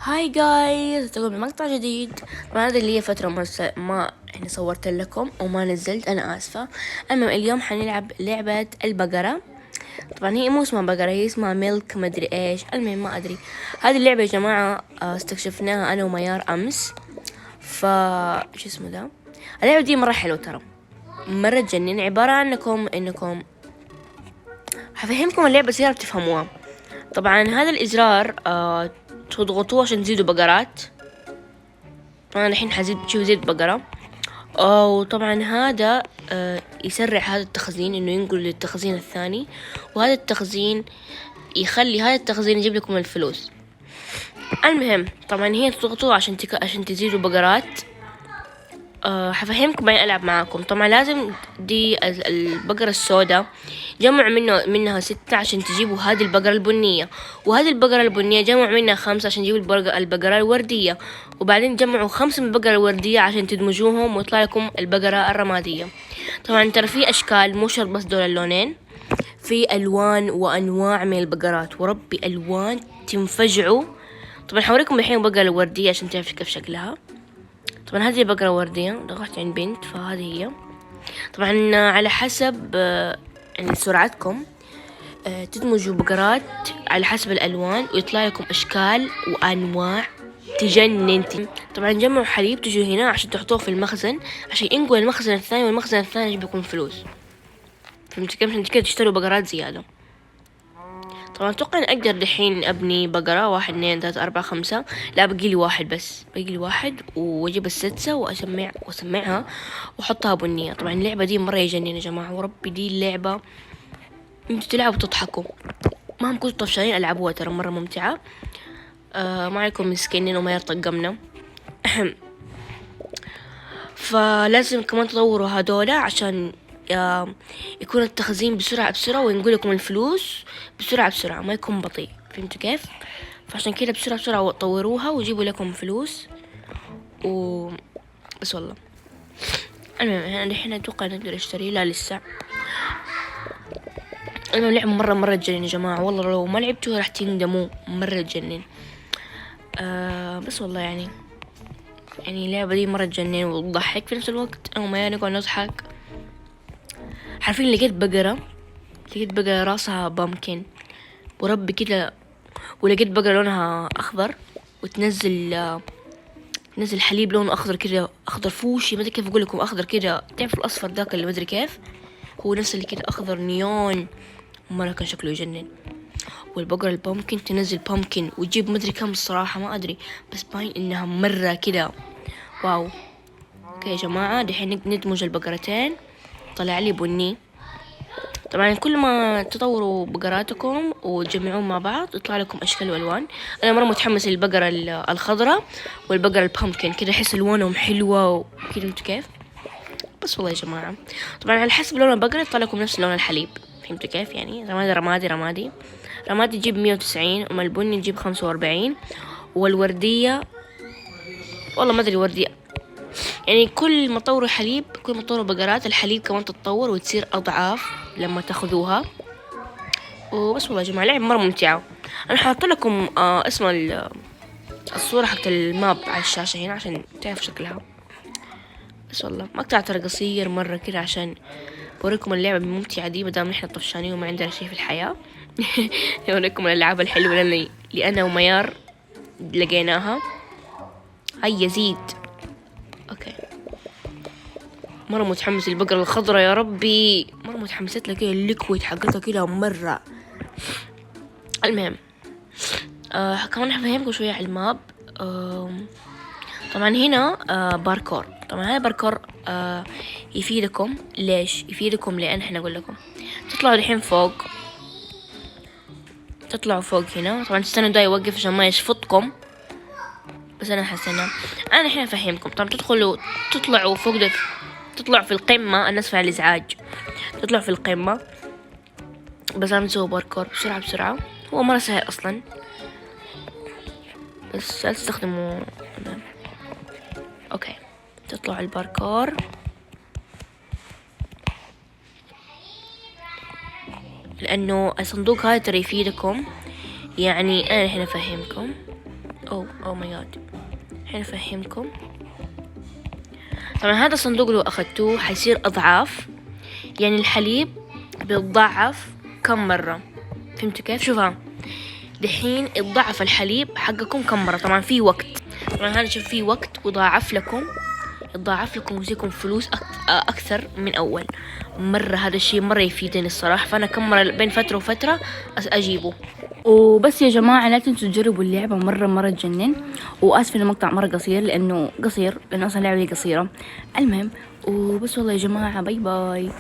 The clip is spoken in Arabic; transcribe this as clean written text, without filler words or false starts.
هاي جايز، تقول بمقطع جديد. طبعا هذا اللي هي فترة ما يعني صورت لكم وما نزلت، أنا آسفة. المهم اليوم حنلعب لعبة البقرة. طبعا هي مو اسمها بقرة، هي اسمها ميلك مدري ايش. المهم ما أدري. هذه اللعبة يا جماعة استكشفناها أنا وميار أمس. شو اسمه ده. اللعبة دي مرة حلوة ترى، مرة تجنن. عبارة عن إنكم هفهمكم اللعبة سيارة بتفهموها. طبعا هذا الإزرار تضغطوه عشان تزيدوا بقرات. أنا الحين زيد بقرة. وطبعا هذا يسرع هذا التخزين، إنه ينقل للتخزين الثاني، وهذا التخزين يخلي هذا التخزين يجيب لكم الفلوس. المهم طبعا هي تضغطوا عشان تزيدوا بقرات. حفهمكم بعدين ألعب معاكم. طبعا لازم دي البقرة السوداء جمع منها 6 عشان تجيبوا هذه البقرة البنية، وهذه البقرة البنية جمع منها 5 عشان تجيبوا البقرة الوردية، وبعدين جمعوا 5 من البقرة الوردية عشان تدمجوهم ويطلع لكم البقرة الرمادية. طبعا ترى في أشكال، مو شرط بس دول اللونين، في ألوان وأنواع من البقرات، وربي ألوان تنفجعوا. طبعا حوريكم الحين البقرة الوردية عشان تعرفوا كيف شكلها. طبعا هذه بقرة وردية، ضغطت عند بنت فهذه هي. طبعا على حسب يعني سرعتكم تدمجوا بقرات على حسب الألوان، ويطلع لكم أشكال وأنواع تجنن. طبعا جمعوا حليب، تجوا هنا عشان تحطوه في المخزن عشان ينقل المخزن الثاني، والمخزن الثاني يجيب لكم فلوس. فهمت كيف؟ عشان كده تشتروا بقرات زيادة. طبعا أتوقع إن أقدر دحين أبني بقرة 1 2 3 4 5. لا بقيلي واحد بس، بقيلي واحد، وأجيب السدسة وأسمعها وأحطها بنية. طبعا اللعبة دي مرة يجنن يا جماعة، وربي دي اللعبة انتوا تلعبوا وتضحكوا مهما كنتوا طفشانين. ألعبوها ترى مرة ممتعة. ما عليكم مسكينين وما يرطقمنا. فلازم كمان تطوروا هدولا عشان يكون التخزين بسرعة وينقل لكم الفلوس بسرعة، ما يكون بطيء. فهمتوا كيف؟ فعشان كده بسرعة طوروها وجيبوا لكم فلوس بس والله. المهم الحين أتوقع نقدر نشتري، لا لسه. المهم لعبة مرة تجنن يا جماعة، والله لو ما لعبتوا راح تندموا، مرة تجنن. بس والله يعني اللعبة دي مرة تجنن وتضحك في نفس الوقت. أنا وما نقعد نضحك. عارفين لقيت بقرة راسها بامكن، وربي كده. ولقيت بقرة لونها أخضر وتنزل حليب لونه أخضر كده، أخضر فوشي، ما أدري كيف أقول لكم، أخضر كده. تعرفوا الأصفر ذاك اللي ما أدري كيف، هو نفس اللي كده أخضر نيون، مرة كان شكله يجنن. والبقرة البامكن تنزل بامكن وتجيب ما أدري كم الصراحة، ما أدري، بس باين إنها مرة كده واو. أوكي يا جماعة دحين ندمج البقرتين، طلع لي بني. طبعا كل ما تطوروا بقراتكم وتجمعون مع بعض يطلع لكم أشكال وألوان. أنا مرة متحمس للبقرة الخضراء والبقرة البامكن، كده أحس ألوانهم حلوة وكده. انتوا كيف؟ بس والله يا جماعة طبعا على حسب لون البقرة يطلع لكم نفس لون الحليب. فهمتوا كيف؟ يعني رمادي تجيب 190، أما البني تجيب 45، والوردية والله ما أدري وردية. يعني كل ما تطوروا حليب، كل ما تطوروا بقرات، الحليب كمان تتطور وتصير أضعاف لما تاخذوها. وبس والله يا جماعة لعبة مرة ممتعة. أنا حاطة لكم اسم الصورة حقت الماب على الشاشة هنا عشان تعرف شكلها. بس والله مقطع ترى قصير مرة كده عشان بوريكم اللعبة الممتعة دي، مدام نحن طفشانين وما عندنا شيء في الحياة. بوريكم الألعاب الحلوة اللي أنا وميار لقيناها. هيا زيد. أوكي مرة متحمس البقرة الخضراء، يا ربي مرة متحمست لها كده، الليكويد حقتها كده مرة. المهم كمان هفهمكم شوية على الماب. طبعا هنا باركور. طبعا هذا باركور يفيدكم. ليش يفيدكم؟ لأن احنا أقول لكم تطلعوا الحين فوق، تطلعوا فوق هنا. طبعا تستنوا دا يوقف عشان ما يشفطكم، بس أنا حسنا أنا الحين أفهمكم. طبعا تطلعوا فوق ده، تطلعوا في القمة. الناس في الإزعاج تطلعوا في القمة، بس أنا نسوي باركور بسرعة. هو مرة سهل أصلا، بس لا تستخدموا. اوكي تطلعوا الباركور، لانه الصندوق هذا ترى يفيدكم. يعني انا الحين افهمكم. أو ماي جاد. الحين أفهمكم. طبعا هذا الصندوق لو أخذتوه حيصير أضعاف، يعني الحليب بيتضاعف كم مرة، فهمتوا كيف؟ شوفها دحين اتضاعف الحليب حقكم كم مرة. طبعا في وقت، طبعا هذا شوف في وقت وضاعف لكم، يتضاعف لكم ويجيكم فلوس أكثر من أول مرة. هذا الشيء مرة يفيدني الصراحة، فأنا كم مرة بين فترة وفترة أجيبه. وبس يا جماعة لا تنسوا تجربوا اللعبة، مرة تجنن. وآسف إن المقطع مرة قصير لأنه أصلا اللعبة دي قصيرة. المهم وبس والله يا جماعة، باي باي.